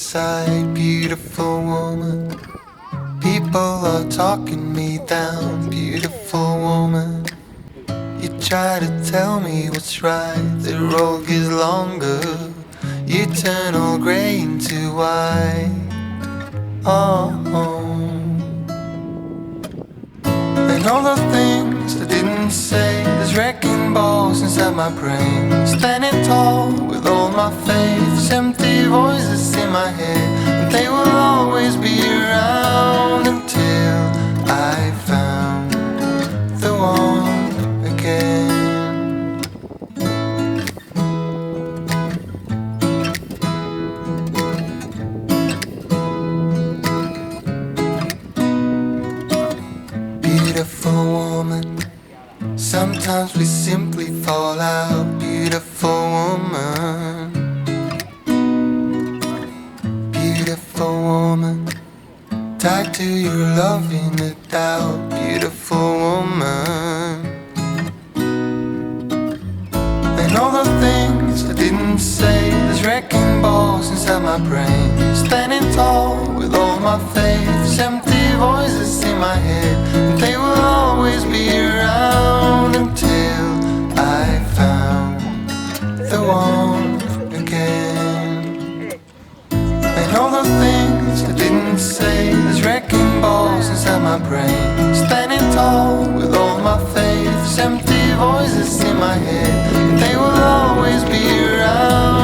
inside, beautiful woman. People are talking me down, beautiful woman. You try to tell me what's right, the road gets longer. You turn all gray into white. Oh, and all the things I didn't say, there's wrecking balls inside my brain. Standing tall with all my faith, empty voices in my head, and they will always be around until I found the one again. Beautiful woman, sometimes we simply fall out. Beautiful woman, beautiful woman, tied to your love in a doubt. Beautiful woman, and all the things I didn't say, there's wrecking balls inside my brain. Standing tall with all my faith, empty voices in my head, and they will always be around until I found the one again. And all the things I didn't say, there's wrecking balls inside my brain. Standing tall with all my faith, empty voices in my head, and they will always be around